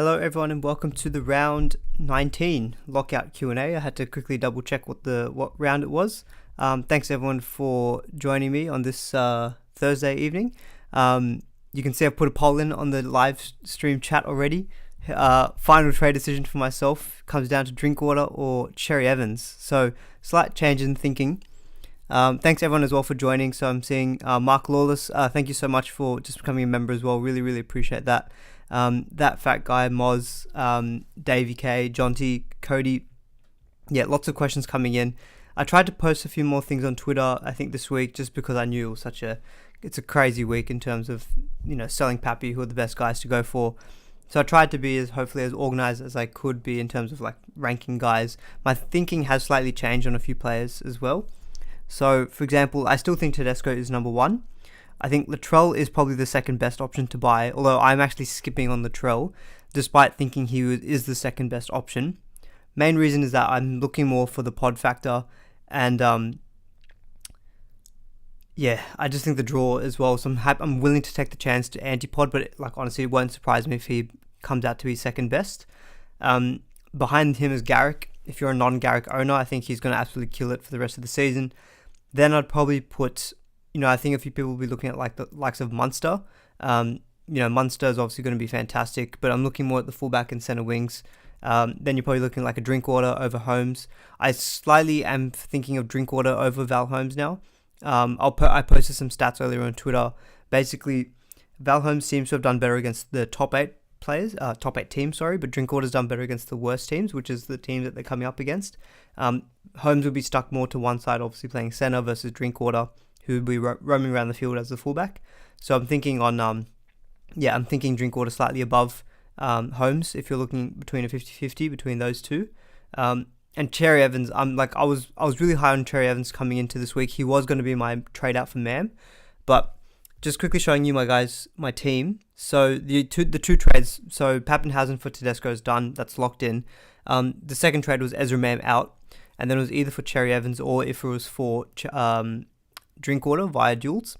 Hello everyone and welcome to the round 19 Lockout Q&A. I had to quickly double check what round it was. Thanks everyone for joining me on this Thursday evening. You can see I've put a poll in on the live stream chat already. Final trade decision for myself comes down to Drinkwater or Cherry Evans. So slight change in thinking. Thanks everyone as well for joining. So I'm seeing Mark Lawless. Thank you so much for just becoming a member as well. Really appreciate that. That fat guy, Moz, Davey K, Jonty, Cody. Yeah, lots of questions coming in. I tried to post a few more things on Twitter, I think this week, just because I knew it was it's a crazy week in terms of, selling Pappy, who are the best guys to go for. So I tried to be hopefully as organized as I could be in terms of ranking guys. My thinking has slightly changed on a few players as well. So for example, I still think Tedesco is number one. I think Latrell is probably the second best option to buy, although I'm actually skipping on Latrell, despite thinking he is the second best option. Main reason is that I'm looking more for the pod factor, and I just think the draw as well. So I'm willing to take the chance to anti-pod, but honestly, it won't surprise me if he comes out to be second best. Behind him is Garrick. If you're a non-Garrick owner, I think he's going to absolutely kill it for the rest of the season. Then I'd probably put... I think a few people will be looking at the likes of Munster. Munster is obviously going to be fantastic, but I'm looking more at the fullback and centre wings. Then you're probably looking like a Drinkwater over Holmes. I slightly am thinking of Drinkwater over Val Holmes now. I posted some stats earlier on Twitter. Basically, Val Holmes seems to have done better against the top 8 teams, but Drinkwater's done better against the worst teams, which is the teams that they're coming up against. Holmes would be stuck more to one side, obviously playing centre versus Drinkwater, who would be roaming around the field as the fullback. So I'm thinking I'm thinking Drinkwater slightly above Holmes if you're looking between a 50-50 between those two. And Cherry Evans, I was really high on Cherry Evans coming into this week. He was going to be my trade out for Mam, but just quickly showing you my team. So the two trades, so Pappenhausen for Tedesco is done. That's locked in. The second trade was Ezra Mam out, and then it was either for Cherry Evans or if it was for Drinkwater via duels.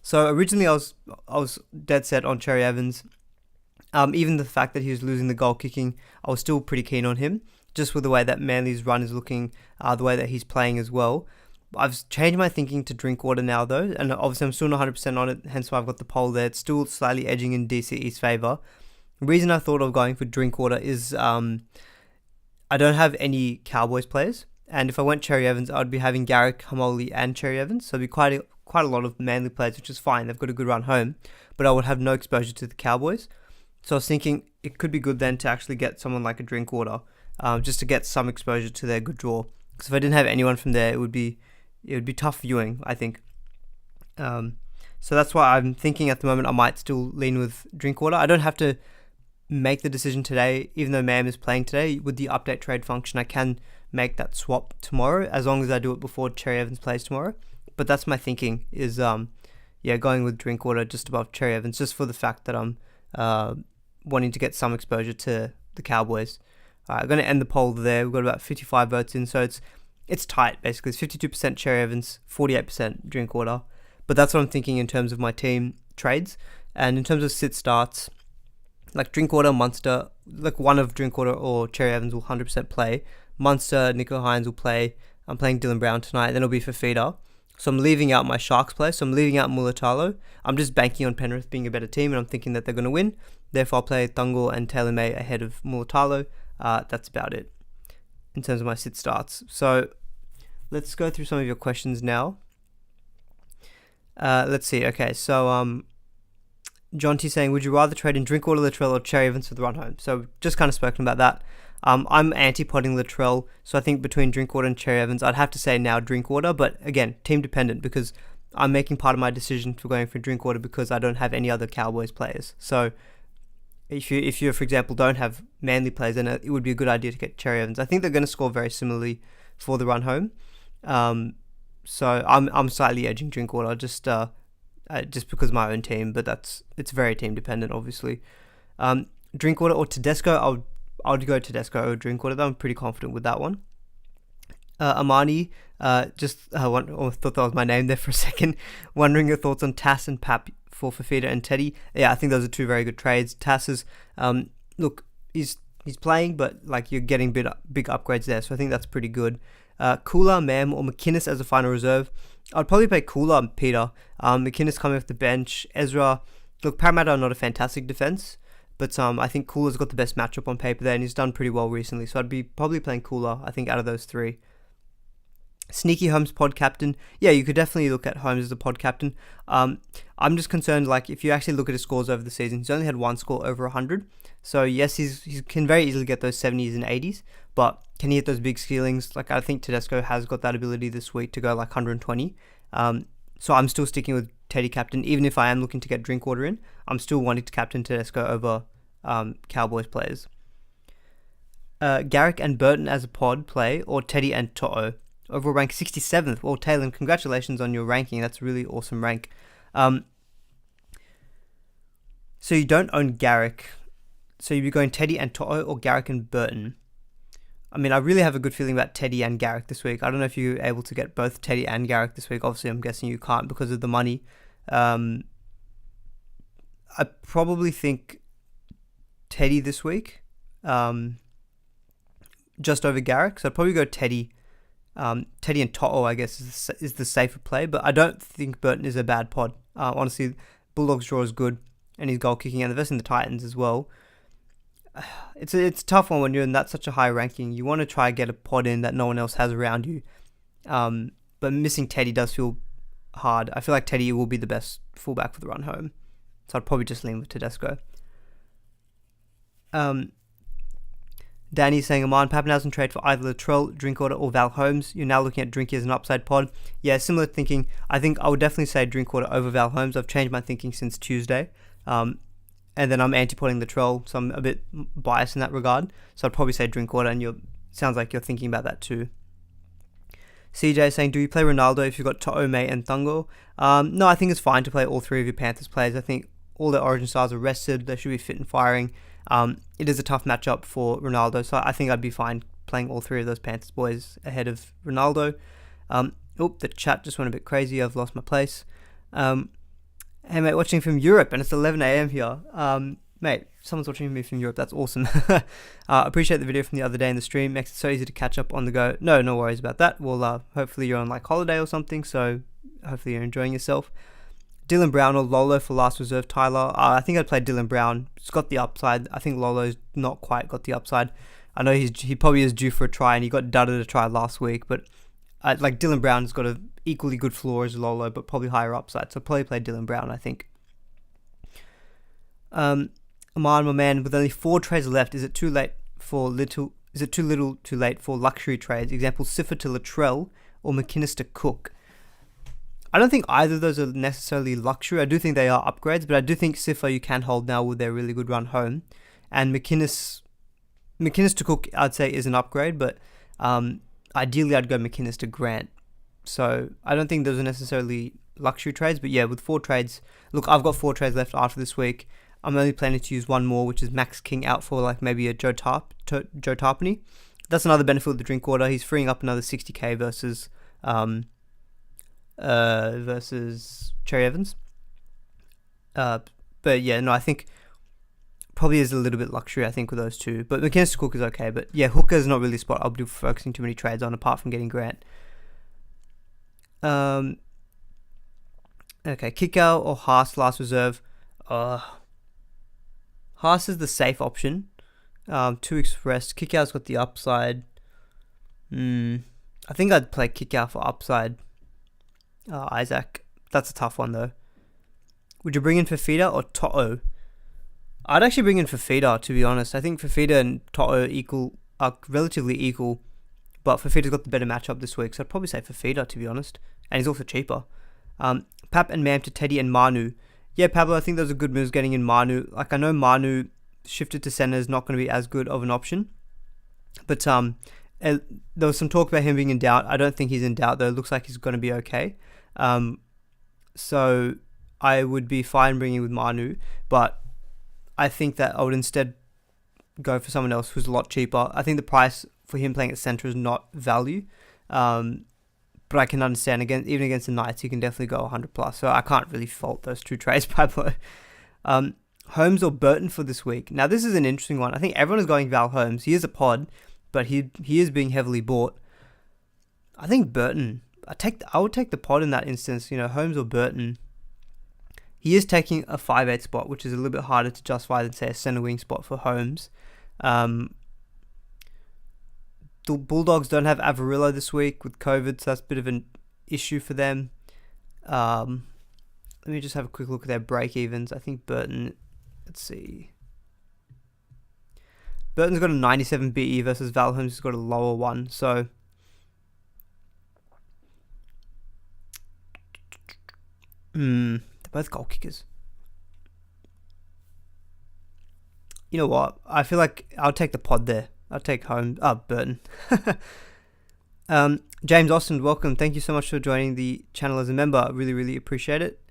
So originally I was dead set on Cherry Evans. Even the fact that he was losing the goal kicking, I was still pretty keen on him, just with the way that Manly's run is looking, the way that he's playing as well. I've changed my thinking to Drinkwater now though, and obviously I'm still not 100% on it, hence why I've got the poll there. It's still slightly edging in DCE's favour. The reason I thought of going for Drinkwater is I don't have any Cowboys players. And if I went Cherry Evans, I would be having Garrick, Hamoli, and Cherry Evans. So it'd be quite a lot of Manly players, which is fine. They've got a good run home. But I would have no exposure to the Cowboys. So I was thinking it could be good then to actually get someone like a Drinkwater, just to get some exposure to their good draw. Because if I didn't have anyone from there, it would be tough viewing, I think. So that's why I'm thinking at the moment I might still lean with Drinkwater. I don't have to make the decision today, even though Mam is playing today. With the update trade function, I can make that swap tomorrow, as long as I do it before Cherry Evans plays tomorrow. But that's my thinking, is going with Drinkwater just above Cherry Evans, just for the fact that I'm wanting to get some exposure to the Cowboys. I'm going to end the poll there. We've got about 55 votes in, so it's tight basically. It's 52% Cherry Evans, 48% Drinkwater. But that's what I'm thinking in terms of my team trades. And in terms of sit starts, Drinkwater, Munster, one of Drinkwater or Cherry Evans will 100% play. Munster, Nico Hines will play. I'm playing Dylan Brown tonight. Then it'll be Fafita. So I'm leaving out my Sharks play. So I'm leaving out Mulatalo. I'm just banking on Penrith being a better team, and I'm thinking that they're going to win. Therefore, I'll play Thungal and Taylor May ahead of Mulatalo. That's about it in terms of my sit starts. So let's go through some of your questions now. Let's see. Okay, so Jonty saying, would you rather trade in Drinkwater, Latrell, or Cherry Evans for the run home? So just kind of spoken about that. I'm anti-podding Latrell, so I think between Drinkwater and Cherry Evans, I'd have to say now Drinkwater, but again, team dependent, because I'm making part of my decision for going for Drinkwater because I don't have any other Cowboys players. So if you for example don't have Manly players, then it would be a good idea to get Cherry Evans. I think they're going to score very similarly for the run home. So I'm slightly edging Drinkwater just because of my own team, but it's very team dependent, obviously. Drinkwater or Tedesco, I would go Tedesco over Drinkwater, though. I'm pretty confident with that one. Amani, thought that was my name there for a second. Wondering your thoughts on Tass and Pap for Fafita and Teddy. Yeah, I think those are two very good trades. Tass is look, he's playing, but like you're getting big upgrades there, so I think that's pretty good. Kula, Mam, or McInnes as a final reserve. I'd probably play Kula, Peter. McInnes coming off the bench. Ezra, look, Parramatta are not a fantastic defense, but I think Kula's got the best matchup on paper there, and he's done pretty well recently, so I'd be probably playing Kula, I think, out of those three. Sneaky Holmes pod captain. Yeah, you could definitely look at Holmes as a pod captain. I'm just concerned, like, if you actually look at his scores over the season, he's only had one score over 100. So yes, he can very easily get those 70s and 80s, but can he hit those big ceilings? Like, I think Tedesco has got that ability this week to go like 120. So I'm still sticking with Teddy captain, even if I am looking to get Drinkwater in. I'm still wanting to captain Tedesco over Cowboys players. Garrick and Burton as a pod play, or Teddy and To'o. Overall rank 67th. Well, Taylor, congratulations on your ranking. That's a really awesome rank. So you don't own Garrick. So you'd be going Teddy and To'o or Garrick and Burton. I mean, I really have a good feeling about Teddy and Garrick this week. I don't know if you're able to get both Teddy and Garrick this week. Obviously, I'm guessing you can't because of the money. I probably think Teddy this week, just over Garrick. So I'd probably go Teddy. Teddy and To'o, I guess, is the safer play, but I don't think Burton is a bad pod. Honestly, Bulldogs draw is good, and he's goal kicking, and they're versing the Titans as well. It's a tough one when you're in that such a high ranking. You want to try and get a pod in that no one else has around you, but missing Teddy does feel hard. I feel like Teddy will be the best fullback for the run home, so I'd probably just lean with Tedesco. Danny's saying, Aman, Pappenhausen trade for either Latrell, Drinkwater, or Val Holmes. You're now looking at Drinky as an upside pod. Yeah, similar thinking. I think I would definitely say Drinkwater over Val Holmes. I've changed my thinking since Tuesday. And then I'm anti-podding Latrell, so I'm a bit biased in that regard. So I'd probably say Drinkwater, and sounds like you're thinking about that too. CJ saying, do you play Ronaldo if you've got To'o, May, and Thungo? No, I think it's fine to play all three of your Panthers players. I think all their origin stars are rested. They should be fit and firing. It is a tough matchup for Ronaldo, so I think I'd be fine playing all three of those Panthers boys ahead of Ronaldo. The chat just went a bit crazy. I've lost my place. Hey, mate, watching from Europe, and it's 11 a.m. here. Mate, someone's watching me from Europe. That's awesome. Appreciate the video from the other day in the stream. Makes it so easy to catch up on the go. No worries about that. Well, hopefully you're on like holiday or something, so hopefully you're enjoying yourself. Dylan Brown or Lolo for last reserve, Tyler. I think I'd play Dylan Brown. It's got the upside. I think Lolo's not quite got the upside. I know he probably is due for a try, and he got dudded a try last week, but like Dylan Brown's got a equally good floor as Lolo, but probably higher upside. So I'd probably play Dylan Brown, I think. Aman, my man, with only 4 trades left, is it too little too late for luxury trades? Example, Siffer to Latrell or McInnes to Cook. I don't think either of those are necessarily luxury. I do think they are upgrades, but I do think Siffer you can hold now with their really good run home. And McInnes to Cook, I'd say, is an upgrade, but ideally I'd go McInnes to Grant. So I don't think those are necessarily luxury trades, but yeah, with 4 trades, look, I've got 4 trades left after this week. I'm only planning to use one more, which is Max King out for like maybe a Joe Tarpany. That's another benefit of the Drinkwater. He's freeing up another 60k versus Cherry Evans. But yeah, no, I think probably is a little bit luxury, I think, with those two. But McInnes to Cook is okay. But yeah, Hooker is not really a spot I'll be focusing too many trades on apart from getting Grant. Okay, Kickout or Haas last reserve. Haas is the safe option. 2 weeks rest. Kickout's got the upside. I think I'd play Kickout for upside. Isaac. That's a tough one though. Would you bring in Fafita or To'o? I'd actually bring in Fafita, to be honest. I think Fafita and To'o are relatively equal, but Fafita's got the better matchup this week, so I'd probably say Fafita, to be honest. And he's also cheaper. Pap and Mam to Teddy and Manu. Yeah, Pablo, I think those are good moves getting in Manu. Like, I know Manu shifted to centre is not going to be as good of an option, but there was some talk about him being in doubt. I don't think he's in doubt, though. It looks like he's going to be okay. So I would be fine bringing with Manu, but I think that I would instead go for someone else who's a lot cheaper. I think the price for him playing at centre is not value, but I can understand, even against the Knights, he can definitely go 100 plus, so I can't really fault those 2 trades, Pablo. Holmes or Burton for this week. Now, this is an interesting one. I think everyone is going Val Holmes. He is a pod, but he is being heavily bought. I think Burton. I would take the pod in that instance. Holmes or Burton. He is taking a 5'8" spot, which is a little bit harder to justify than, say, a centre wing spot for Holmes. The Bulldogs don't have Avarillo this week with COVID, so that's a bit of an issue for them. Let me just have a quick look at their break-evens. I think Burton... Let's see. Burton's got a 97 BE versus Val Holmes has got a lower one. So they're both goal kickers. You know what? I feel like I'll take the pod there. I'll take Burton. James Austin, welcome. Thank you so much for joining the channel as a member. I really, really appreciate it.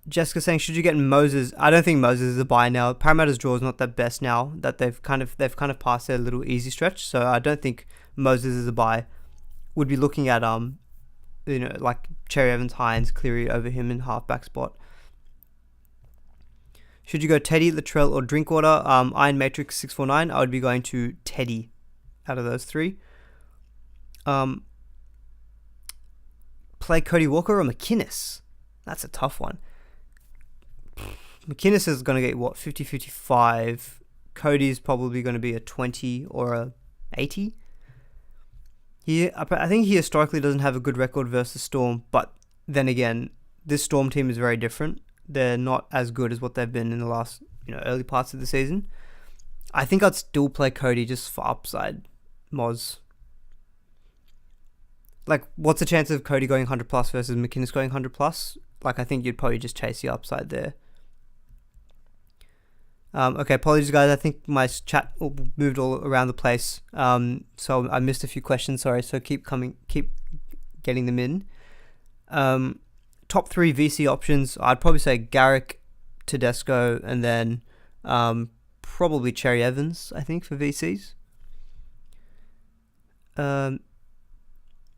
Jessica saying, should you get Moses? I don't think Moses is a buy now. Parramatta's draw is not the best now that they've kind of passed their little easy stretch. So I don't think Moses is a buy. Would be looking at like Cherry Evans, Hines, Cleary over him in halfback spot. Should you go Teddy, Latrell, or Drinkwater? Iron Matrix 649. I would be going to Teddy out of those three. Play Cody Walker or McInnes? That's a tough one. McInnes is going to get, 50-55. Cody's probably going to be a 20 or a 80. I think he historically doesn't have a good record versus Storm, but then again, this Storm team is very different. They're not as good as what they've been in the last, early parts of the season. I think I'd still play Cody just for upside, Moz. Like, what's the chance of Cody going 100 plus versus McInnes going 100 plus? Like, I think you'd probably just chase the upside there. Okay, apologies guys. I think my chat moved all around the place. So I missed a few questions. Sorry. So keep getting them in. Top 3 VC options. I'd probably say Garrick, Tedesco, and then probably Cherry Evans, I think, for VCs.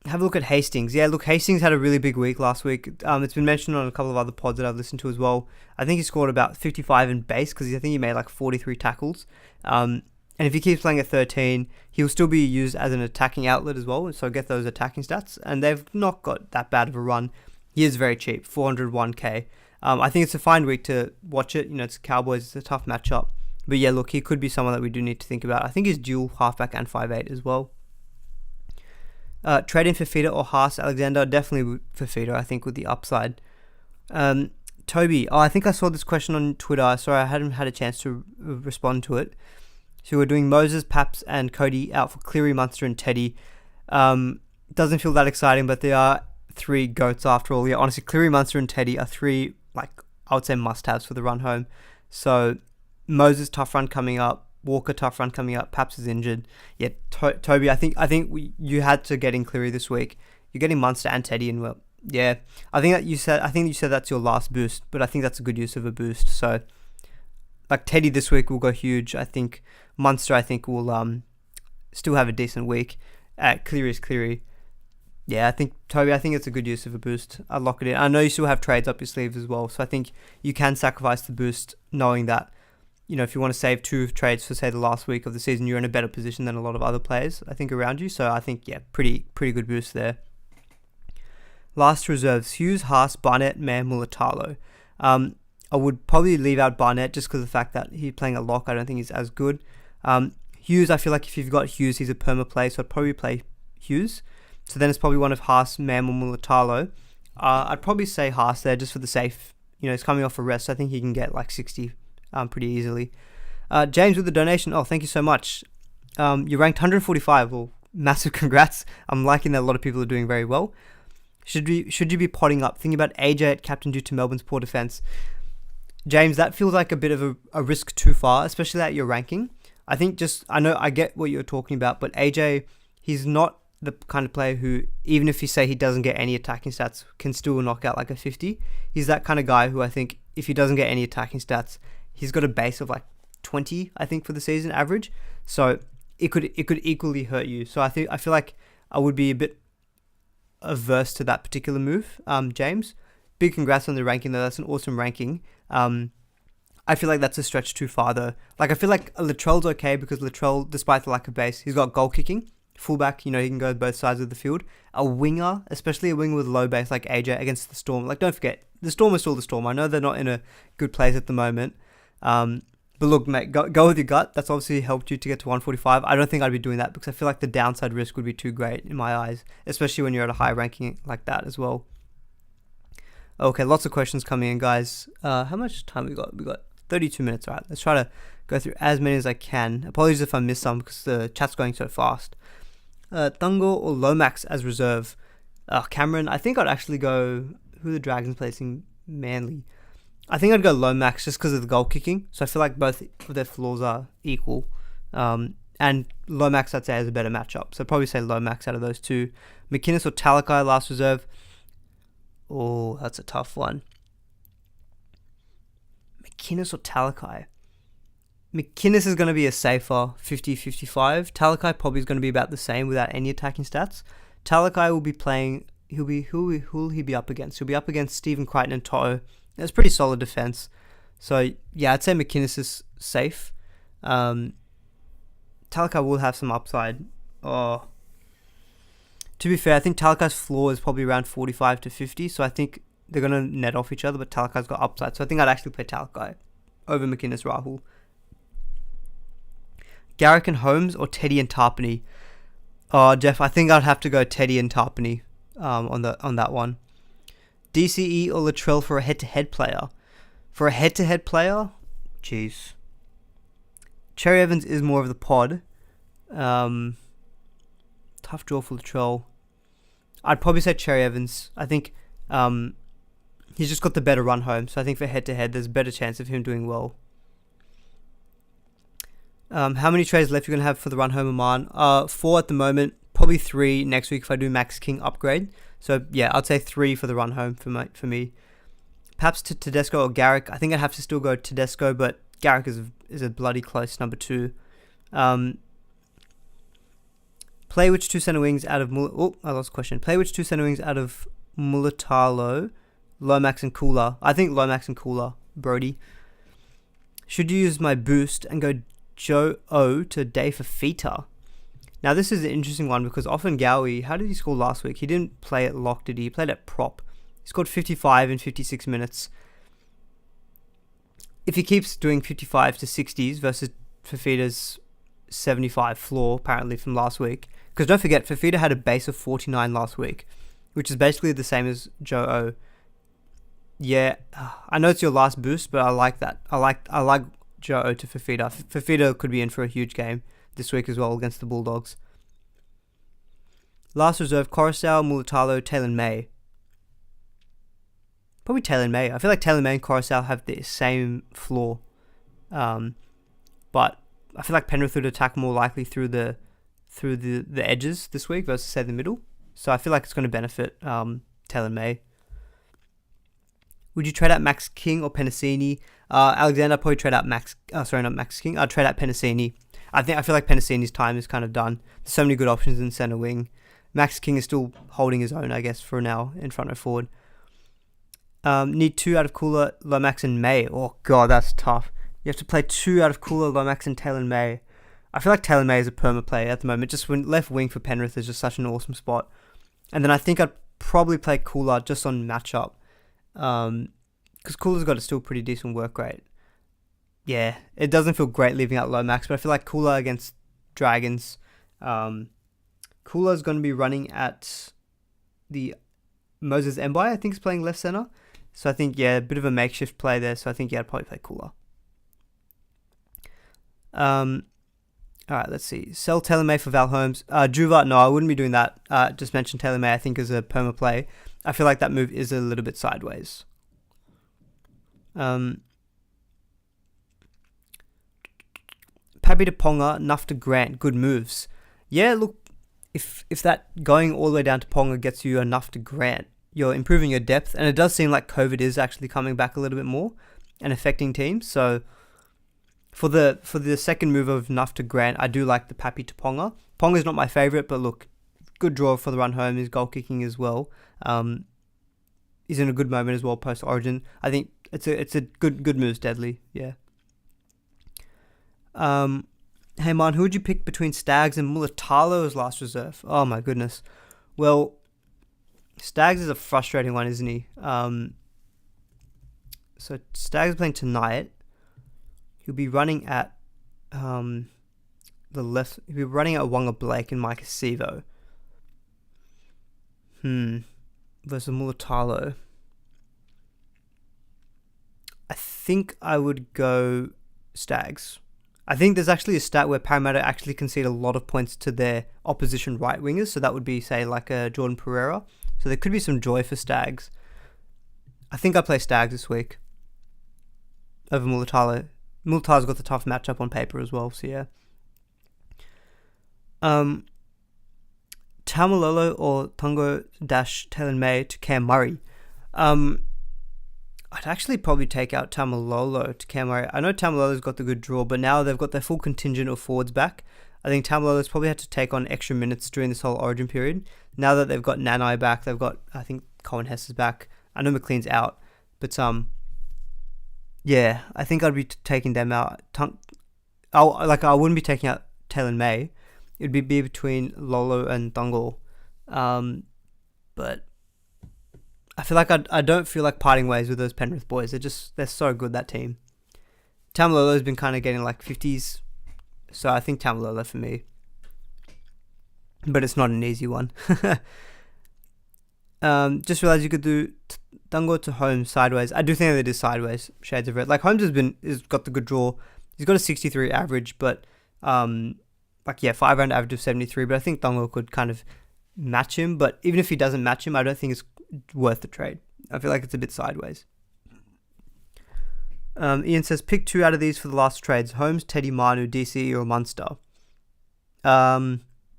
Have a look at Hastings. Yeah, look, Hastings had a really big week last week. It's been mentioned on a couple of other pods that I've listened to as well. I think he scored about 55 in base because I think he made like 43 tackles. And if he keeps playing at 13, he'll still be used as an attacking outlet as well. So get those attacking stats. And they've not got that bad of a run. He is very cheap, 401k. I think it's a fine week to watch it. It's Cowboys. It's a tough matchup. But yeah, look, he could be someone that we do need to think about. I think he's dual halfback and 5'8" as well. Trade in Fafita or Haas Alexander, definitely Fafita, I think, with the upside. Toby, I think I saw this question on Twitter. Sorry, I hadn't had a chance to respond to it. So we're doing Moses, Paps, and Cody out for Cleary, Munster, and Teddy. Doesn't feel that exciting, but they are 3 goats after all. Yeah, honestly, Cleary, Munster, and Teddy are 3, I would say must-haves for the run home. So Moses, tough run coming up. Walker, tough run coming up. Paps is injured. Yeah, Toby, I think you had to get in Cleary this week. You're getting Munster and Teddy in. Well, yeah, I think you said that's your last boost, but I think that's a good use of a boost. So, like Teddy this week will go huge. I think Munster, will still have a decent week. Cleary is Cleary. Yeah, I think Toby, it's a good use of a boost. I'll lock it in. I know you still have trades up your sleeves as well, so I think you can sacrifice the boost, knowing that. If you want to save 2 trades for, say, the last week of the season, you're in a better position than a lot of other players, I think, around you. So I think, yeah, pretty good boost there. Last reserves, Hughes, Haas, Barnett, Mann, Mulatalo. I would probably leave out Barnett just because of the fact that he's playing a lock. I don't think he's as good. Hughes, I feel like if you've got Hughes, he's a perma play, so I'd probably play Hughes. So then it's probably one of Haas, Mann, or Mulatalo. I'd probably say Haas there just for the safe. He's coming off a rest, so I think he can get like 60 pretty easily. James with the donation. Oh, thank you so much. You ranked 145. Well, massive congrats. I'm liking that a lot of people are doing very well. Should you be potting up? Thinking about AJ at captain due to Melbourne's poor defense. James, that feels like a bit of a risk too far, especially at your ranking. I think I get what you're talking about, but AJ, he's not the kind of player who, even if you say he doesn't get any attacking stats, can still knock out like a 50. He's that kind of guy who I think if he doesn't get any attacking stats, he's got a base of like 20, I think, for the season average. So it could equally hurt you. So I feel like I would be a bit averse to that particular move. James, big congrats on the ranking though. That's an awesome ranking. I feel like that's a stretch too far though. Like I feel like Latrell's okay because Latrell, despite the lack of base, he's got goal kicking. Fullback, he can go both sides of the field. A winger, especially a winger with low base like AJ against the Storm. Like don't forget, the Storm is still the Storm. I know they're not in a good place at the moment. But look, mate, go with your gut. That's obviously helped you to get to 145. I don't think I'd be doing that because I feel like the downside risk would be too great in my eyes, especially when you're at a high ranking like that as well. Okay, lots of questions coming in, guys. How much time we got? We got 32 minutes. All right, let's try to go through as many as I can. Apologies if I miss some because the chat's going so fast. Thungo or Lomax as reserve? Cameron, I think I'd actually go... Who are the Dragons placing? Manly. I think I'd go Lomax just because of the goal kicking. So I feel like both of their flaws are equal. And Lomax, I'd say, has a better matchup. So I'd probably say Lomax out of those two. McInnes or Talakai last reserve? Oh, that's a tough one. McInnes or Talakai? McInnes is going to be a safer 50-55. Talakai probably is going to be about the same without any attacking stats. Talakai will be playing... Who will he be up against? He'll be up against Stephen Crichton and Toto. That's pretty solid defense. So, yeah, I'd say McInnes is safe. Talakai will have some upside. To be fair, I think Talakai's floor is probably around 45 to 50. So I think they're going to net off each other, but Talakai's got upside. So I think I'd actually play Talakai over McInnes Rahul. Garrick and Holmes or Teddy and Tarpany? Jeff, I think I'd have to go Teddy and Tarpany on that one. DCE or Latrell for a head-to-head player? For a head-to-head player? Jeez. Cherry Evans is more of the pod. Tough draw for Latrell. I'd probably say Cherry Evans. I think he's just got the better run home. So I think for head-to-head, there's a better chance of him doing well. How many trades left you're going to have for the run home, Aman? 4 at the moment. Probably 3 next week if I do Max King upgrade. So yeah, I'd say 3 for the run home for me. Perhaps to Tedesco or Garrick. I think I'd have to still go Tedesco, but Garrick is a bloody close number 2. Play which 2 center wings out of I lost a question. Play which 2 center wings out of Mulatalo, Lomax and Kula. I think Lomax and Kula, Brody. Should you use my boost and go Joe O to Dave Fafita? Now this is an interesting one because often Gowie, how did he score last week? He didn't play at lock, did he? He played at prop. He scored 55 in 56 minutes. If he keeps doing 55 to 60s versus Fafita's 75 floor, apparently from last week, because don't forget, Fafita had a base of 49 last week, which is basically the same as Joe O. Yeah, I know it's your last boost, but I like that. I like Joe O to Fafita. Fafita could be in for a huge game this week as well against the Bulldogs. Last reserve, Coruscant, Mulatalo, Taylor May. Probably Taylor May. I feel like Taylor May and Coruscant have the same floor. But I feel like Penrith would attack more likely through the edges this week versus say the middle. So I feel like it's going to benefit Taylor May. Would you trade out Max King or Penasini? Alexander, I'd probably trade out not Max King. I'd trade out Penasini. I feel like Penasini's time is kind of done. There's so many good options in centre wing. Max King is still holding his own, I guess, for now in front row forward. Need 2 out of Kula, Lomax and May. Oh god, that's tough. You have to play 2 out of Kula, Lomax and Taylor May. I feel like Taylor May is a perma play at the moment. Just when left wing for Penrith is just such an awesome spot. And then I think I'd probably play Kula just on matchup. Because Kula's got a still pretty decent work rate. Yeah, it doesn't feel great leaving out Lomax, but I feel like Kula against Dragons. Kula's going to be running at the Moses Mbai, I think is playing left center. So I think, yeah, a bit of a makeshift play there. So I think, yeah, I'd probably play Kula. Alright, let's see. Sell Taylor May for Val Holmes. Juva, no, I wouldn't be doing that. Just mentioned Taylor May, I think, as a perma play. I feel like that move is a little bit sideways. Pappy to Ponga, Nuff to Grant, good moves. Yeah, look, if that going all the way down to Ponga gets you enough to Grant, you're improving your depth, and it does seem like COVID is actually coming back a little bit more and affecting teams. So for the second move of Nuff to Grant, I do like the Pappy to Ponga. Ponga's not my favourite, but look, good draw for the run home. His goal kicking as well. he's in a good moment as well post Origin. I think it's a good move, Deadly. Yeah. Hey man, who would you pick between Stags and Mulatalo as last reserve? Oh my goodness. Well, Stags is a frustrating one, isn't he? So Stags playing tonight. He'll be running at the left. He'll be running at Wonga Blake and Mike Acevo. Versus Mulatalo. I think I would go Stags. I think there's actually a stat where Parramatta actually concede a lot of points to their opposition right wingers. So that would be, say, like a Jordan Pereira. So there could be some joy for Stags. I think I play Stags this week over Mulatalo. Mulatalo's got the tough matchup on paper as well. So yeah. Tamalolo or Tungo Taylor May to Cam Murray. I'd actually probably take out Tamalolo to Cam Murray. I know Tamalolo's got the good draw, but now they've got their full contingent of forwards back. I think Tamalolo's probably had to take on extra minutes during this whole Origin period. Now that they've got Nanai back, they've got, I think, Colin Hess is back. I know McLean's out, but yeah, I think I'd be taking them out. I wouldn't be taking out Taylor May. It'd be between Lolo and Dungle. But I feel like I don't feel like parting ways with those Penrith boys. They're so good, that team. Tamalolo's been kind of getting like 50s. So I think Tamalolo for me. But it's not an easy one. Just realized you could do Dungo to Holmes sideways. I do think that it is sideways, shades of red. Like Holmes has got the good draw. He's got a 63 average, but 5-round average of 73. But I think Dungo could kind of match him. But even if he doesn't match him, I don't think it's worth the trade. I feel like it's a bit sideways. Ian says, pick 2 out of these for the last trades. Holmes, Teddy, Manu, DCE or Munster.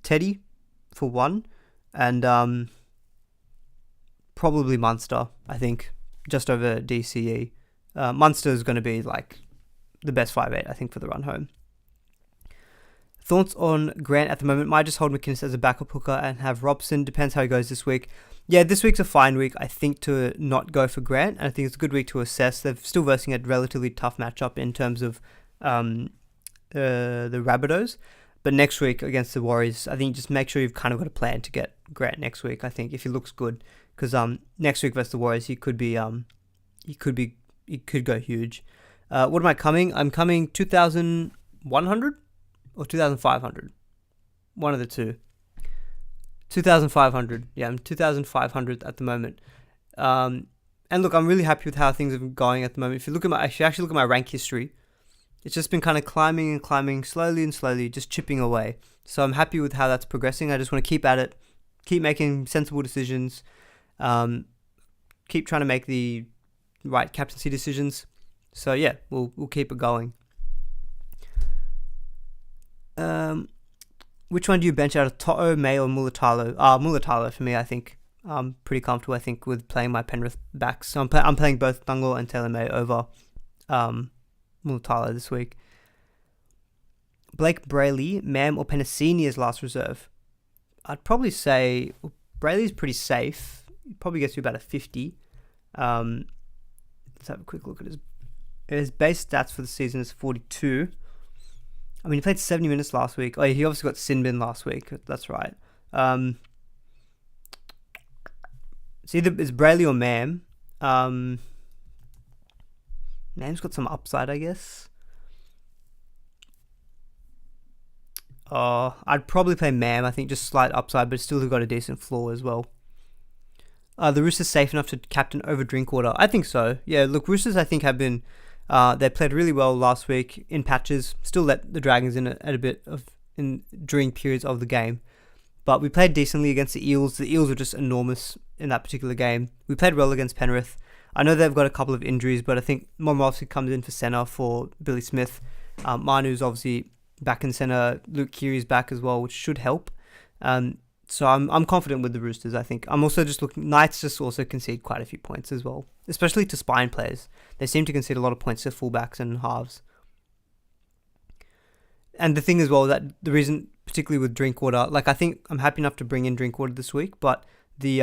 Teddy for 1 and probably Munster, I think, just over DCE. Munster is going to be like the best 5'8", I think, for the run home. Thoughts on Grant at the moment? Might just hold McInnes as a backup hooker and have Robson. Depends how he goes this week. Yeah, this week's a fine week, I think, to not go for Grant. And I think it's a good week to assess. They're still versing a relatively tough matchup in terms of the Rabbitohs. But next week against the Warriors, I think just make sure you've kind of got a plan to get Grant next week, I think, if he looks good. Because next week versus the Warriors, he could go huge. What am I coming? I'm coming 2,100 or 2,500. One of the two. 2,500. Yeah, I'm 2,500 at the moment. And look, I'm really happy with how things are going at the moment. If you actually look at my rank history, it's just been kind of climbing and climbing, slowly and slowly, just chipping away. So I'm happy with how that's progressing. I just want to keep at it, keep making sensible decisions, keep trying to make the right captaincy decisions. So yeah, we'll keep it going. Which one do you bench out of To'o, May, or Mulatalo? Mulatalo for me, I think. I'm pretty comfortable, I think, with playing my Penrith backs. So I'm playing both Dungle and Taylor May over Mulatalo this week. Blake Brayley, Mam, or Penasini as last reserve? I'd probably say Brayley's pretty safe. He probably gets you about a 50. Let's have a quick look at his base stats for the season is 42. I mean, he played 70 minutes last week. Oh, he obviously got sin bin last week. That's right. It's either Brayley or Mam. Mam's got some upside, I guess. I'd probably play Mam. I think just slight upside, but still have got a decent floor as well. The Roosters safe enough to captain over Drinkwater? I think so. Yeah, look, Roosters I think have been... they played really well last week in patches. Still let the Dragons in at a bit of during periods of the game, but we played decently against the Eels. The Eels were just enormous in that particular game. We played well against Penrith. I know they've got a couple of injuries, but I think Momorowski comes in for centre for Billy Smith. Manu's obviously back in centre. Luke Keary's back as well, which should help. So I'm confident with the Roosters, I think. I'm also just looking... Knights just also concede quite a few points as well, especially to spine players. They seem to concede a lot of points to fullbacks and halves. And the thing as well, that the reason, particularly with Drinkwater, like I think I'm happy enough to bring in Drinkwater this week, but the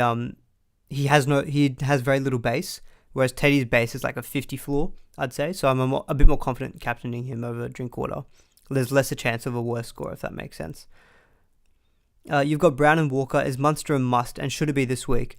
he has very little base, whereas Teddy's base is like a 50 floor, I'd say. So I'm a bit more confident captaining him over Drinkwater. There's less a chance of a worse score, if that makes sense. You've got Brown and Walker. Is Munster a must, and should it be this week?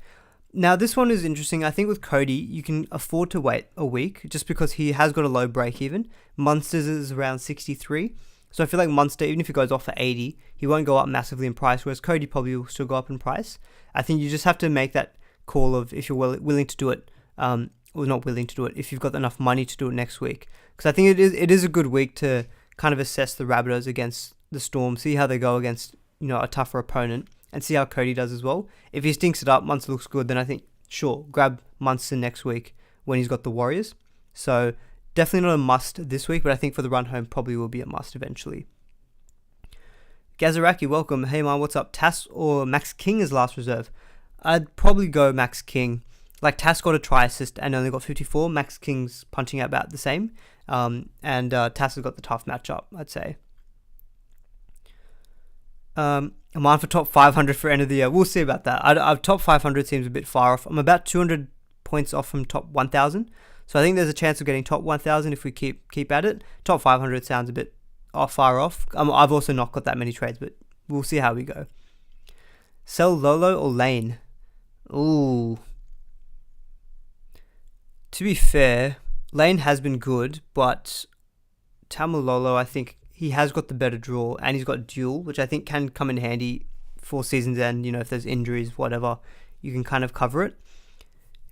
Now, this one is interesting. I think with Cody, you can afford to wait a week just because he has got a low break even. Munster's is around 63. So I feel like Munster, even if he goes off for 80, he won't go up massively in price, whereas Cody probably will still go up in price. I think you just have to make that call of if you're willing to do it, or not willing to do it, if you've got enough money to do it next week. Because I think it is a good week to kind of assess the Rabbitohs against the Storm, see how they go against a tougher opponent, and see how Cody does as well. If he stinks it up, Munster looks good, then I think, sure, grab Munster next week when he's got the Warriors. So definitely not a must this week, but I think for the run home probably will be a must eventually. Gazaraki, welcome. Hey man, what's up? Tass or Max King as last reserve? I'd probably go Max King. Like, Tass got a try assist and only got 54. Max King's punching out about the same. And Tass has got the tough matchup, I'd say. Aman for top 500 for end of the year. We'll see about that. Our top 500 seems a bit far off. I'm about 200 points off from top 1,000. So I think there's a chance of getting top 1,000 if we keep at it. Top 500 sounds a bit far off. I've also not got that many trades, but we'll see how we go. Sell Lolo or Lane? Ooh. To be fair, Lane has been good, but Tamalolo, I think he has got the better draw, and he's got duel, which I think can come in handy for season's end. If there's injuries, whatever, you can kind of cover it.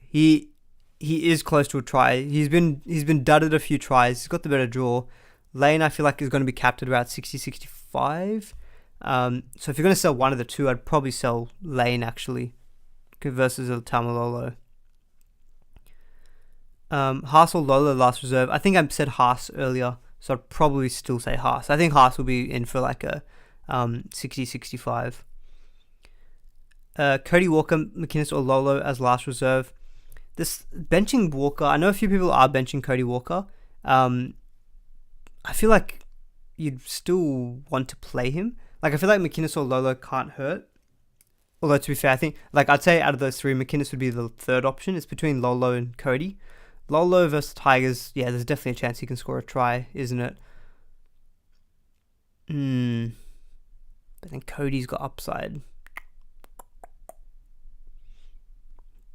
He is close to a try. He's been dudded a few tries. He's got the better draw. Lane, I feel like, is going to be capped at about 60, 65. So if you're going to sell one of the two, I'd probably sell Lane, actually, versus a Tamalolo. Haas or Lolo last reserve. I think I said Haas earlier, so I'd probably still say Haas. I think Haas will be in for like a 60, 65. Cody Walker, McInnes or Lolo as last reserve. This benching Walker, I know a few people are benching Cody Walker. I feel like you'd still want to play him. Like, I feel like McInnes or Lolo can't hurt. Although, to be fair, I think, like, I'd say out of those three, McInnes would be the third option. It's between Lolo and Cody. Lolo versus Tigers, yeah, there's definitely a chance he can score a try, isn't it? But then Cody's got upside.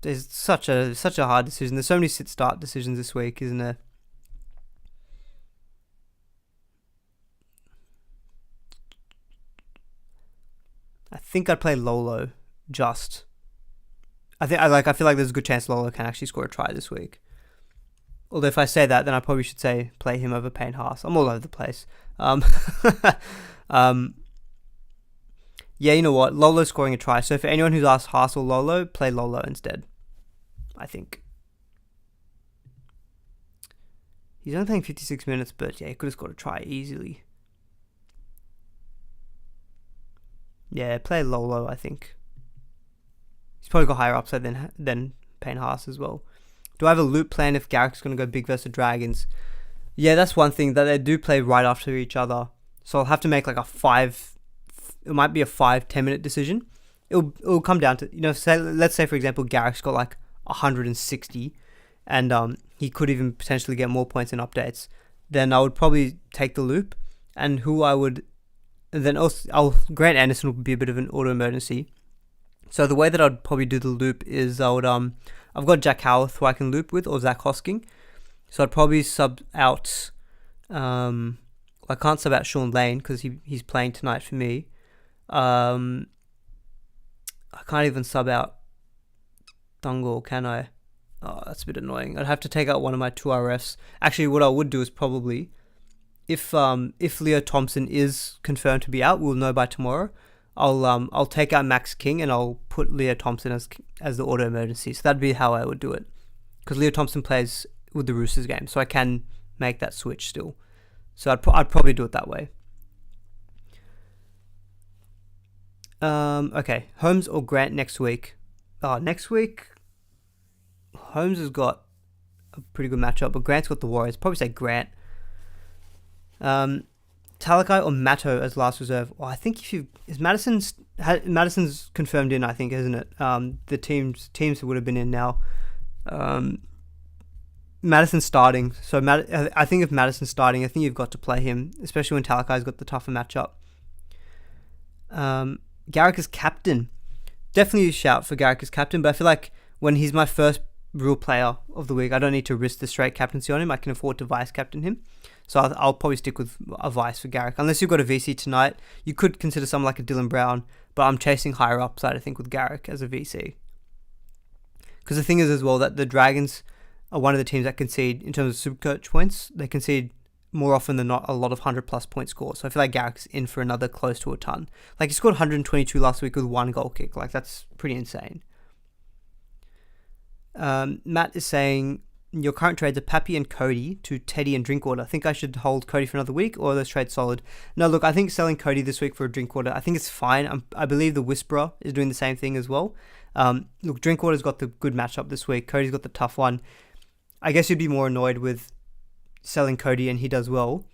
There's such a hard decision. There's so many sit-start decisions this week, isn't there? I think I'd play Lolo just. I feel like there's a good chance Lolo can actually score a try this week. Although if I say that, then I probably should say play him over Payne Haas. I'm all over the place. Yeah, you know what? Lolo's scoring a try. So for anyone who's asked Haas or Lolo, play Lolo instead, I think. He's only playing 56 minutes, but yeah, he could have scored a try easily. Yeah, play Lolo, I think. He's probably got higher upside than Payne Haas as well. Do I have a loop plan if Garrick's going to go big versus Dragons? Yeah, that's one thing, that they do play right after each other. So I'll have to make like it might be a 5-10 minute decision. It'll come down to, let's say for example, Garrick's got like 160 and he could even potentially get more points in updates. Then I would probably take the loop, and then also Grant Anderson will be a bit of an auto emergency. So the way that I'd probably do the loop is I've got Jack Howarth who I can loop with, or Zach Hosking. So I'd probably sub out. I can't sub out Sean Lane because he's playing tonight for me. I can't even sub out Dungal, can I? Oh, that's a bit annoying. I'd have to take out one of my 2 RFs. Actually, what I would do is probably, if Leo Thompson is confirmed to be out, we'll know by tomorrow. I'll take out Max King and I'll put Leo Thompson as the auto emergency. So that'd be how I would do it, because Leo Thompson plays with the Roosters game, so I can make that switch still. So I'd probably do it that way. Okay, Holmes or Grant next week? Next week, Holmes has got a pretty good matchup, but Grant's got the Warriors. Probably say Grant. Talakai or Matto as last reserve. Well, I think Madison's confirmed in, I think, isn't it? The teams would have been in now. Madison's starting, so I think if Madison's starting, I think you've got to play him, especially when Talakai's got the tougher matchup. Garrick as captain. Definitely a shout for Garrick as captain, but I feel like when he's my first real player of the week, I don't need to risk the straight captaincy on him. I can afford to vice captain him. So I'll probably stick with a vice for Garrick. Unless you've got a VC tonight, you could consider someone like a Dylan Brown, but I'm chasing higher upside, I think, with Garrick as a VC. Because the thing is as well that the Dragons are one of the teams that concede, in terms of SuperCoach points, they concede more often than not a lot of 100+ point scores. So I feel like Garrick's in for another close to a ton. Like, he scored 122 last week with 1 goal kick. Like, that's pretty insane. Matt is saying, your current trades are Pappy and Cody to Teddy and Drinkwater. I think I should hold Cody for another week, or are those trades solid? No, look, I think selling Cody this week for a Drinkwater, I think it's fine. I believe the Whisperer is doing the same thing as well. Look, Drinkwater's got the good matchup this week. Cody's got the tough one. I guess you'd be more annoyed with selling Cody and he does well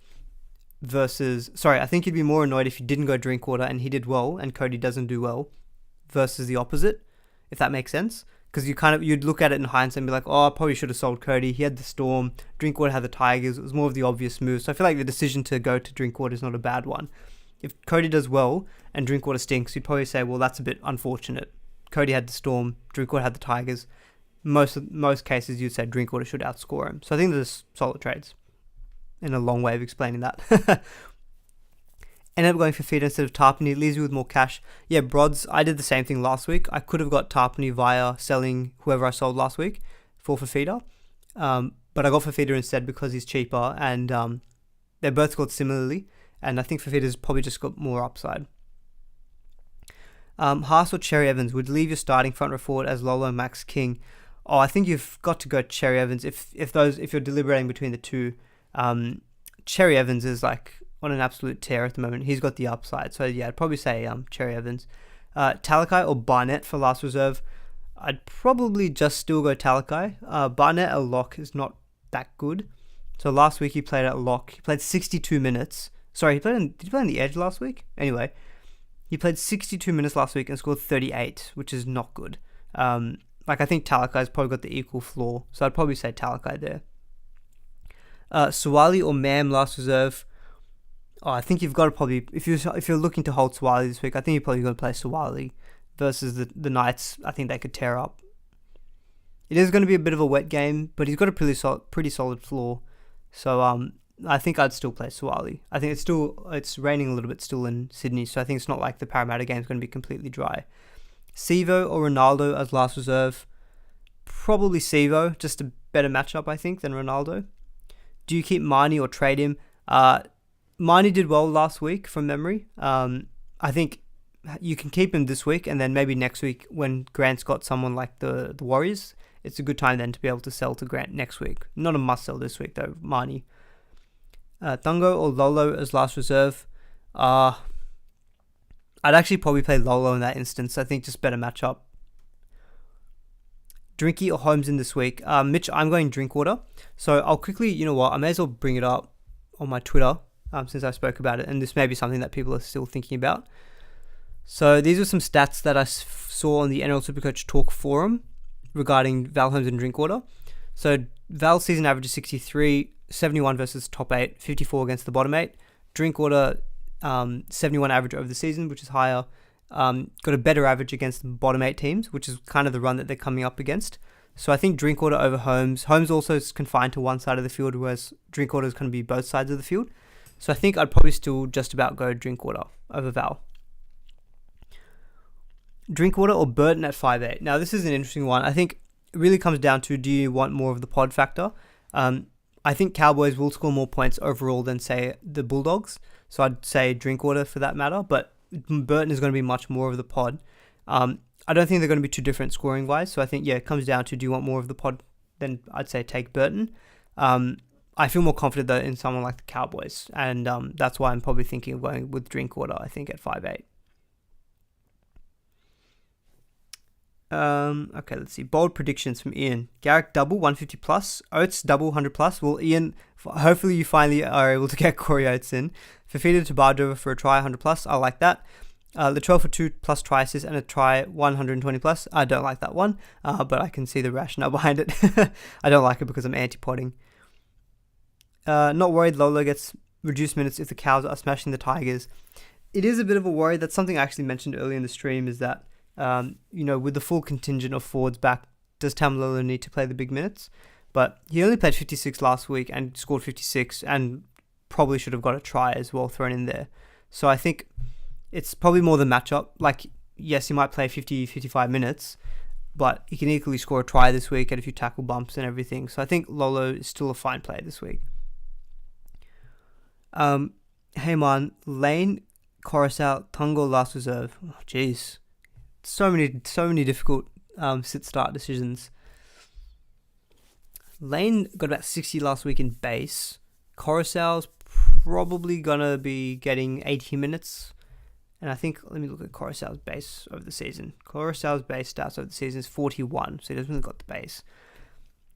I think you'd be more annoyed if you didn't go Drinkwater and he did well and Cody doesn't do well versus the opposite, if that makes sense. Because you'd look at it in hindsight and be like, oh, I probably should have sold Cody. He had the Storm. Drinkwater had the Tigers. It was more of the obvious move. So I feel like the decision to go to Drinkwater is not a bad one. If Cody does well and Drinkwater stinks, you'd probably say, well, that's a bit unfortunate. Cody had the Storm. Drinkwater had the Tigers. Most cases, you'd say Drinkwater should outscore him. So I think there's solid trades. In a long way of explaining that. Ended up going for Fafita instead of Tarpany. Leaves you with more cash. Yeah, Brods, I did the same thing last week. I could have got Tarpany via selling whoever I sold last week for Fafita. But I got Fafita instead because he's cheaper and they're both scored similarly. And I think Fafita's probably just got more upside. Haas or Cherry Evans would leave your starting front row forward as Lolo, Max, King. Oh, I think you've got to go Cherry Evans if you're deliberating between the two. Cherry Evans is like on an absolute tear at the moment. He's got the upside. So yeah, I'd probably say Cherry Evans. Talakai or Barnett for last reserve. I'd probably just still go Talakai. Barnett at lock is not that good. So last week he played at lock. He played 62 minutes. Sorry, did he play on the edge last week? Anyway, he played 62 minutes last week and scored 38, which is not good. I think Talakai's probably got the equal floor. So I'd probably say Talakai there. Suwali or Mam last reserve. Oh, I think you've got to probably, if you're looking to hold Suwali this week, I think you're probably going to play Suwali versus the Knights. I think they could tear up. It is going to be a bit of a wet game, but he's got a pretty solid floor. So I think I'd still play Suwali. I think it's raining a little bit still in Sydney, so I think it's not like the Parramatta game is going to be completely dry. Sivo or Ronaldo as last reserve. Probably Sivo, just a better matchup I think than Ronaldo. Do you keep Marnie or trade him? Marnie did well last week from memory. I think you can keep him this week and then maybe next week when Grant's got someone like the Warriors, it's a good time then to be able to sell to Grant next week. Not a must sell this week though, Marnie. Thungo or Lolo as last reserve. I'd actually probably play Lolo in that instance. I think just better matchup. Drinky or Holmes in this week. Mitch, I'm going Drinkwater. So I'll quickly, you know what, I may as well bring it up on my Twitter since I spoke about it. And this may be something that people are still thinking about. So these are some stats that I saw on the NRL SuperCoach Talk forum regarding Val Holmes and Drinkwater. So Val's season average is 63, 71 versus top 8, 54 against the bottom 8. Drinkwater, 71 average over the season, which is higher. Got a better average against the bottom 8 teams, which is kind of the run that they're coming up against. So I think Drinkwater over Holmes. Holmes also is confined to one side of the field, whereas Drinkwater is going to be both sides of the field. So I think I'd probably still just about go Drinkwater over Val. Drinkwater or Burton at 5'8". Now this is an interesting one. I think it really comes down to, do you want more of the pod factor? I think Cowboys will score more points overall than, say, the Bulldogs. So I'd say Drinkwater for that matter. But Burton is going to be much more of the pod. I don't think they're going to be too different scoring-wise. So I think, it comes down to, do you want more of the pod? Then I'd say take Burton. I feel more confident, though, in someone like the Cowboys. And that's why I'm probably thinking of going with Drinkwater, I think, at 5'8". Okay, let's see. Bold predictions from Ian. Garrick double 150 plus. Oates double 100 plus. Well, Ian, hopefully you finally are able to get Corey Oates in. Fafita to Bardova for a try 100 plus. I like that. Latrell for 2 plus try assists and a try 120 plus. I don't like that one, but I can see the rationale behind it. I don't like it because I'm anti-potting. Not worried Lolo gets reduced minutes if the Cows are smashing the Tigers. It is a bit of a worry. That's something I actually mentioned earlier in the stream, is that with the full contingent of forwards back, does Tamalolo need to play the big minutes? But he only played 56 last week and scored 56 and probably should have got a try as well thrown in there. So I think it's probably more the matchup. Like, yes, he might play 50, 55 minutes, but he can equally score a try this week, get a few tackle bumps and everything. So I think Lolo is still a fine play this week. Hey man, Lane, Coruscant, Tungo, last reserve. Oh, jeez. So many difficult sit-start decisions. Lane got about 60 last week in base. Coruscant's probably going to be getting 80 minutes. And I think, let me look at Coruscant's base over the season. Coruscant's base stats over the season is 41, so he doesn't really got the base.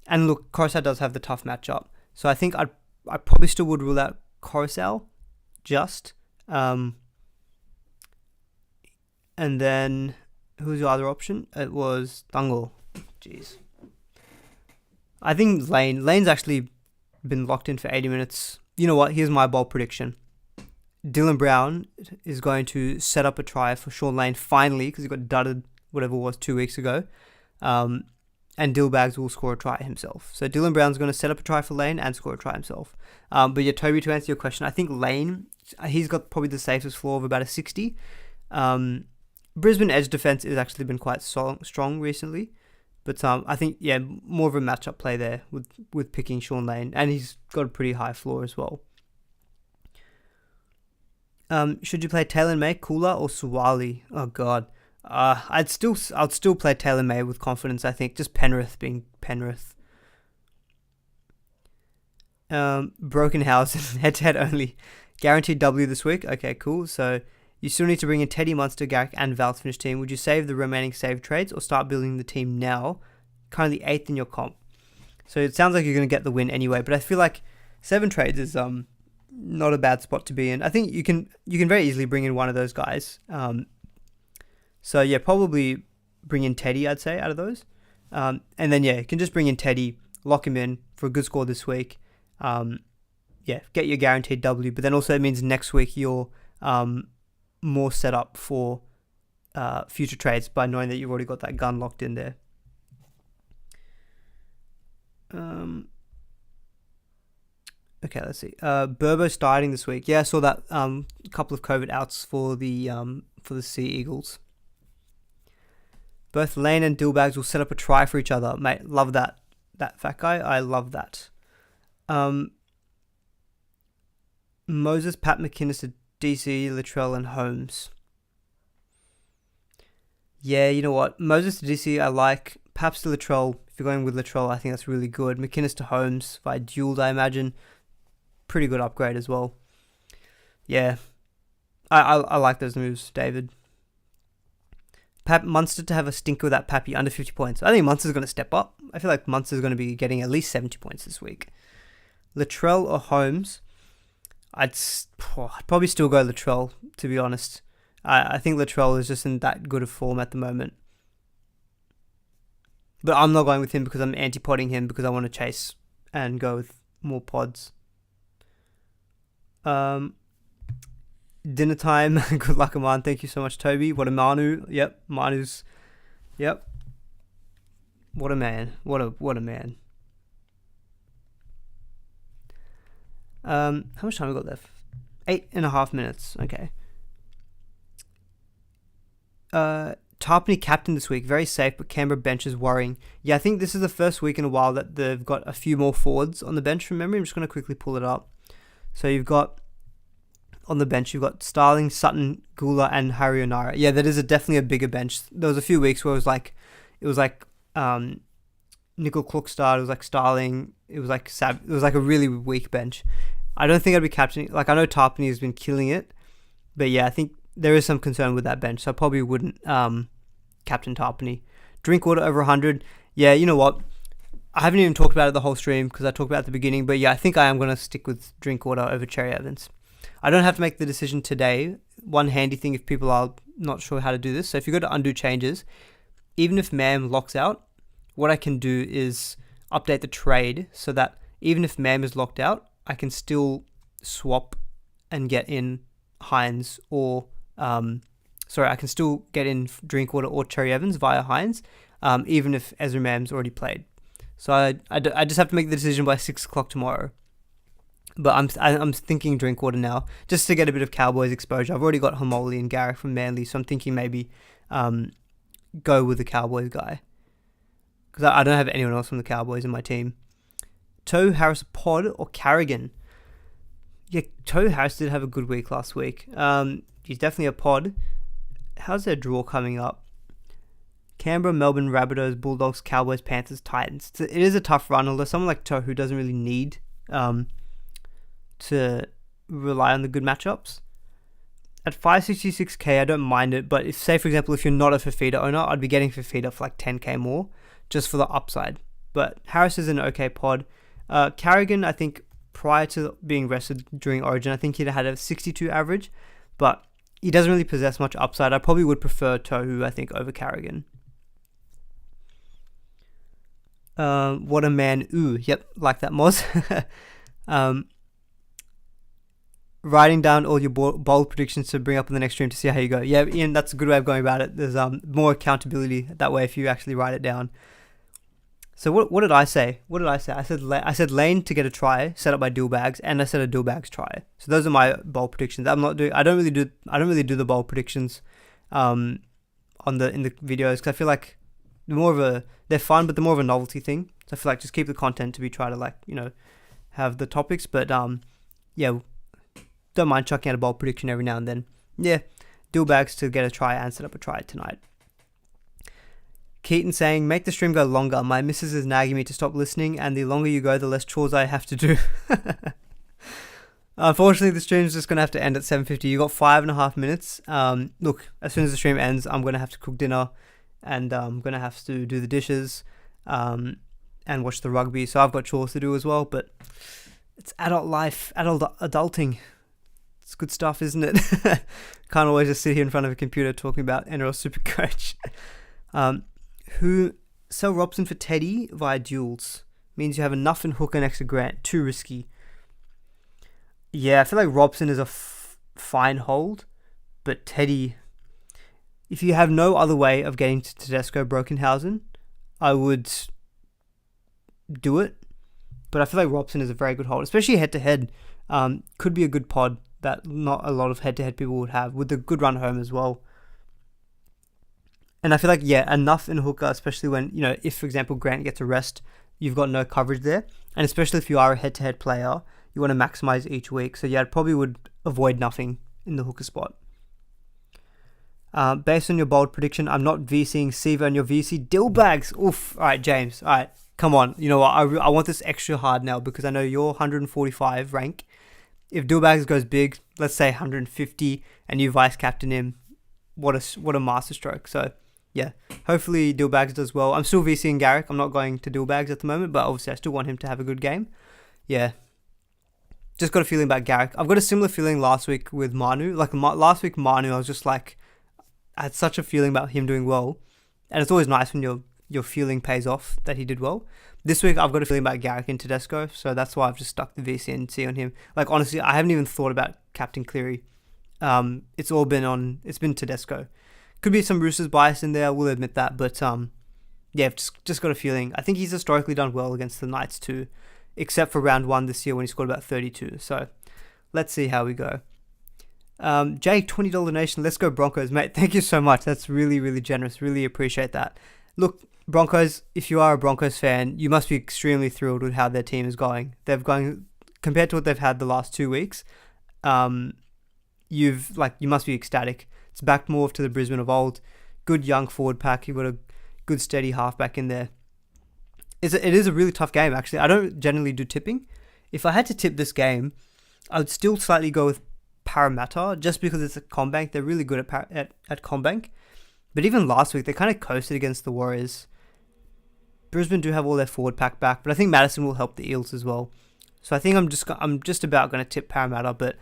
And look, Coruscant does have the tough matchup. So I think I probably still would rule out Coruscant just. And then, who's your other option? It was Tungo. Jeez. I think Lane's actually been locked in for 80 minutes. You know what? Here's my bold prediction. Dylan Brown is going to set up a try for Sean Lane finally, because he got dudded, whatever it was, 2 weeks ago. And Dillbags will score a try himself. So Dylan Brown's going to set up a try for Lane and score a try himself. But yeah, Toby, to answer your question, I think Lane, he's got probably the safest floor of about a 60. Brisbane edge defense has actually been quite strong recently. But I think, yeah, more of a matchup play there with picking Sean Lane. And he's got a pretty high floor as well. Should you play Taylor May, Kula, or Suwali? Oh, God. I'd still play Taylor May with confidence, I think. Just Penrith being Penrith. Broken House, head-to-head only. Guaranteed W this week. Okay, cool. So you still need to bring in Teddy, Munster, Garrick, and Val to finish team. Would you save the remaining save trades or start building the team now? Currently 8th in your comp. So it sounds like you're going to get the win anyway, but I feel like 7 trades is not a bad spot to be in. I think you can very easily bring in one of those guys. So yeah, probably bring in Teddy, I'd say, out of those. And then yeah, you can just bring in Teddy, lock him in for a good score this week. Yeah, get your guaranteed W, but then also it means next week you're more set up for future trades by knowing that you've already got that gun locked in there. Okay, let's see. Burbo starting this week. Yeah, I saw that couple of COVID outs for the Sea Eagles. Both Lane and Dillbags will set up a try for each other. Mate, love that. That fat guy, I love that. Moses, Pat McInnes to DC, Latrell, and Holmes. Yeah, you know what? Moses to DC, I like. Perhaps to Latrell. If you're going with Latrell, I think that's really good. McInnes to Holmes, via dueled, I imagine. Pretty good upgrade as well. Yeah. I like those moves, David. Munster to have a stinker with that Pappy under 50 points. I think Munster's going to step up. I feel like Munster's going to be getting at least 70 points this week. Latrell or Holmes? I'd probably still go Latrell, to be honest. I think Latrell is just in that good of form at the moment. But I'm not going with him because I'm anti-podding him because I want to chase and go with more pods. Dinner time. Good luck, Aman. Thank you so much, Toby. What a Manu. Yep, Manu's. Yep. What a man. What a man. How much time we got left? 8.5 minutes. Okay. Tarpany captain this week. Very safe, but Canberra bench is worrying. Yeah, I think this is the first week in a while that they've got a few more forwards on the bench from memory. I'm just going to quickly pull it up. So you've got, on the bench, you've got Starling, Sutton, Gula, and Harry Onara. Yeah, that is definitely a bigger bench. There was a few weeks where it was like Nickel Klookstad, it was like Starling, it was like a really weak bench. I don't think I'd be captaining, like I know Tarpany has been killing it, but yeah, I think there is some concern with that bench, so I probably wouldn't captain Tarpany. Drinkwater over 100. Yeah, you know what? I haven't even talked about it the whole stream because I talked about it at the beginning. But yeah, I think I am going to stick with Drinkwater over Cherry Evans. I don't have to make the decision today. One handy thing if people are not sure how to do this. So if you go to undo changes, even if Mam locks out, what I can do is update the trade so that even if Mam is locked out, I can still swap and get in Hines or... I can still get in Drinkwater or Cherry Evans via Hines, even if Ezra Mam's already played. So I just have to make the decision by 6 o'clock tomorrow. But I'm thinking Drinkwater now, just to get a bit of Cowboys exposure. I've already got Homoli and Garrick from Manly, so I'm thinking maybe go with the Cowboys guy. Because I don't have anyone else from the Cowboys in my team. Toe Harris Pod or Carrigan? Yeah, Toe Harris did have a good week last week. He's definitely a pod. How's their draw coming up? Canberra, Melbourne, Rabbitohs, Bulldogs, Cowboys, Panthers, Titans. It is a tough run, although someone like Toe who doesn't really need to rely on the good matchups. At 566k, I don't mind it, but if, say for example, if you're not a Fafita owner, I'd be getting Fafita for like 10k more, just for the upside. But Harris is an okay pod. Carrigan, I think prior to being rested during Origin, I think he'd had a 62 average, but he doesn't really possess much upside. I probably would prefer Tohu, I think, over Carrigan. What a man. Ooh, yep, like that, Moz. Writing down all your bold predictions to bring up in the next stream to see how you go. Yeah, Ian, that's a good way of going about it. There's more accountability that way if you actually write it down. So what did I say? I said Lane to get a try set up by Dillbags, and I said a Dillbags try. So those are my bold predictions. I don't really do the bold predictions in the videos because I feel like they're fun, but they're more of a novelty thing. So I feel like just keep the content to be try to have the topics, but yeah, don't mind chucking out a bold prediction every now and then. Yeah, Dillbags to get a try and set up a try tonight. Keaton saying, make the stream go longer. My missus is nagging me to stop listening, and the longer you go, the less chores I have to do. Unfortunately, the stream's just going to have to end at 7:50. You got 5.5 minutes. Look, as soon as the stream ends, I'm going to have to cook dinner, and I'm going to have to do the dishes, and watch the rugby. So I've got chores to do as well, but it's adult life, adulting. It's good stuff, isn't it? Can't always just sit here in front of a computer talking about NRL SuperCoach. Who sell Robson for Teddy via duels means you have enough in hooker next to Grant. Too risky. Yeah, I feel like Robson is a fine hold, but Teddy, if you have no other way of getting to Tedesco Brokenhausen, I would do it. But I feel like Robson is a very good hold, especially head-to-head. Could be a good pod that not a lot of head-to-head people would have, with a good run home as well. And I feel like, yeah, enough in hooker, especially when, if, for example, Grant gets a rest, you've got no coverage there. And especially if you are a head-to-head player, you want to maximize each week. So, yeah, I probably would avoid nothing in the hooker spot. Based on your bold prediction, I'm not VCing Siva and your VC Dillbags. Oof. All right, James. All right, come on. You know what? I want this extra hard now because I know you're 145 rank. If Dillbags goes big, let's say 150, and you vice captain him, what a masterstroke. So, yeah, hopefully Dillbags does well. I'm still VCing Garrick. I'm not going to Dillbags at the moment, but obviously I still want him to have a good game. Yeah. Just got a feeling about Garrick. I've got a similar feeling last week with Manu. Like last week, Manu, I was just like, I had such a feeling about him doing well. And it's always nice when your feeling pays off that he did well. This week, I've got a feeling about Garrick and Tedesco, so that's why I've just stuck the VC and C on him. Like, honestly, I haven't even thought about Captain Cleary. It's been Tedesco. Could be some Roosters bias in there, I will admit that, but yeah, I've just got a feeling. I think he's historically done well against the Knights too, except for round 1 this year when he scored about 32. So, let's see how we go. Jake, $20 donation. Let's go Broncos, mate. Thank you so much. That's really, really generous. Really appreciate that. Look, Broncos, if you are a Broncos fan, you must be extremely thrilled with how their team is going. They've gone, compared to what they've had the last 2 weeks, you must be ecstatic. It's back more to the Brisbane of old. Good young forward pack. You've got a good steady halfback in there. It is a really tough game, actually. I don't generally do tipping. If I had to tip this game, I would still slightly go with Parramatta, just because it's a Combank. They're really good at Combank. But even last week, they kind of coasted against the Warriors. Brisbane do have all their forward pack back, but I think Madison will help the Eels as well. So I think I'm just about going to tip Parramatta, but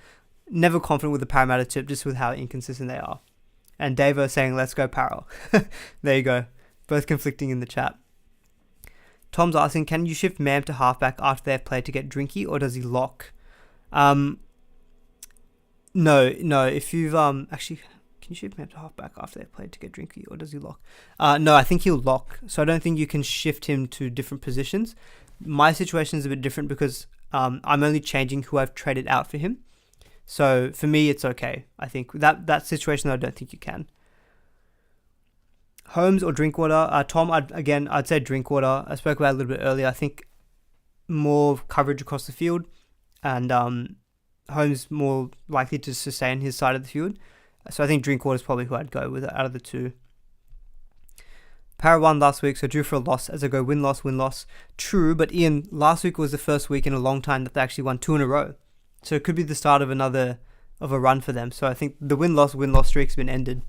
never confident with the Parramatta tip, just with how inconsistent they are. And Davo saying, let's go Parra. There you go. Both conflicting in the chat. Tom's asking, can you shift Mam to halfback after they've played to get Drinky, or does he lock? No. If you've actually, can you shift Mam to halfback after they've played to get Drinky, or does he lock? No, I think he'll lock. So I don't think you can shift him to different positions. My situation is a bit different because I'm only changing who I've traded out for him. So for me, it's okay. I think that situation, I don't think you can. Holmes or Drinkwater? Tom, I'd say Drinkwater. I spoke about it a little bit earlier. I think more coverage across the field, and Holmes more likely to sustain his side of the field. So I think Drinkwater is probably who I'd go with out of the two. Para won last week, so due for a loss as I go win-loss. True, but Ian, last week was the first week in a long time that they actually won 2 in a row. So it could be the start of a run for them. So I think the win-loss streak's been ended.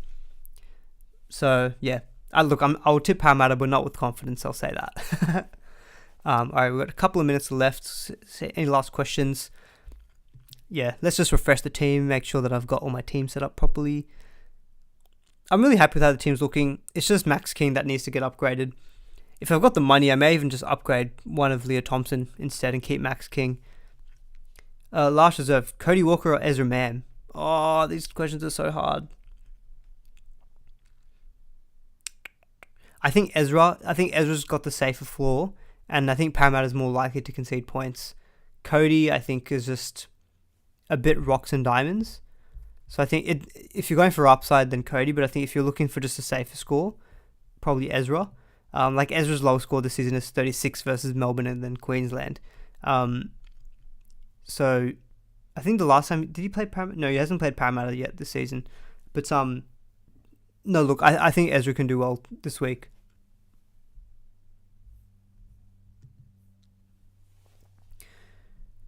So yeah, I'll tip Parramatta, but not with confidence. I'll say that. All right, we've got a couple of minutes left. Any last questions? Yeah, let's just refresh the team, make sure that I've got all my team set up properly. I'm really happy with how the team's looking. It's just Max King that needs to get upgraded. If I've got the money, I may even just upgrade one of Leah Thompson instead and keep Max King. Last reserve, Cody Walker or Ezra Mam? Oh, these questions are so hard. I think Ezra's got the safer floor, and I think Parramatta's more likely to concede points. Cody, I think, is just a bit rocks and diamonds. So I think if you're going for upside, then Cody, but I think if you're looking for just a safer score, probably Ezra. Like Ezra's lowest score this season is 36 versus Melbourne and then Queensland. So I think the last time, did he play Parramatta? No, he hasn't played Parramatta yet this season. But no, look, I think Ezra can do well this week.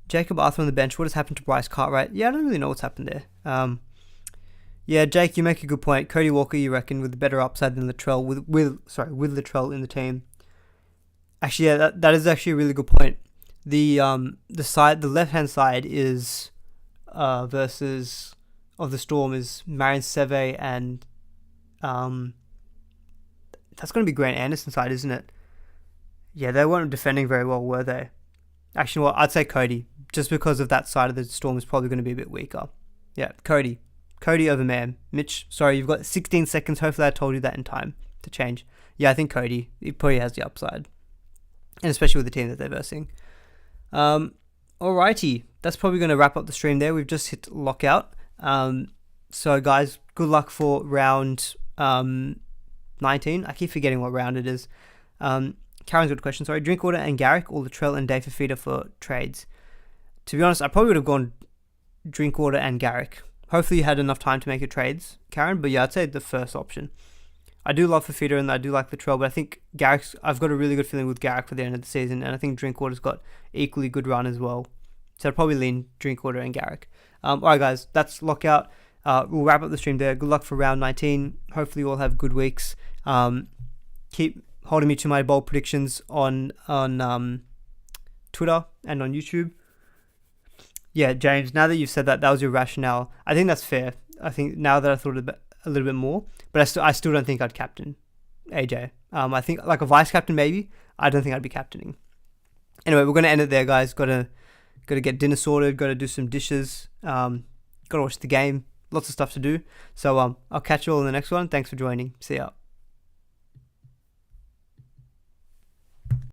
Jacob Arthur on the bench. What has happened to Bryce Cartwright? Yeah, I don't really know what's happened there. Yeah, Jake, you make a good point. Cody Walker, you reckon, with a better upside than Latrell, with Latrell in the team. Actually, yeah, that is actually a really good point. The left hand side is versus of the Storm is Marion Seve and that's going to be Grant Anderson's side, isn't it? Yeah, they weren't defending very well, were they? Actually, well, I'd say Cody, just because of that side of the Storm is probably going to be a bit weaker. Yeah, Cody over Mam. Mitch, sorry, you've got 16 seconds. Hopefully I told you that in time to change. Yeah, I think Cody, he probably has the upside. And especially with the team that they're versing. Alrighty, that's probably going to wrap up the stream there. We've just hit lockout. So guys, good luck for round 19. I keep forgetting what round it is. Karen's good question. Sorry, Drinkwater and Garrick or Latrell and Dave Fafita for trades. To be honest, I probably would have gone Drinkwater and Garrick. Hopefully you had enough time to make your trades, Karen. But yeah, I'd say the first option. I do love Fafita and I do like Latrell, but I think I've got a really good feeling with Garrick for the end of the season, and I think Drinkwater's got equally good run as well. So I'd probably lean Drinkwater and Garrick. Alright guys, that's lockout. We'll wrap up the stream there. Good luck for round 19. Hopefully you all have good weeks. Keep holding me to my bold predictions on Twitter and on YouTube. Yeah, James, now that you've said that was your rationale. I think that's fair. I think now that I thought a little bit more, but I still don't think I'd captain AJ. I think like a vice captain maybe. I don't think I'd be captaining. Anyway, we're going to end it there, guys. Got to get dinner sorted. Got to do some dishes. Got to watch the game. Lots of stuff to do. So I'll catch you all in the next one. Thanks for joining. See ya.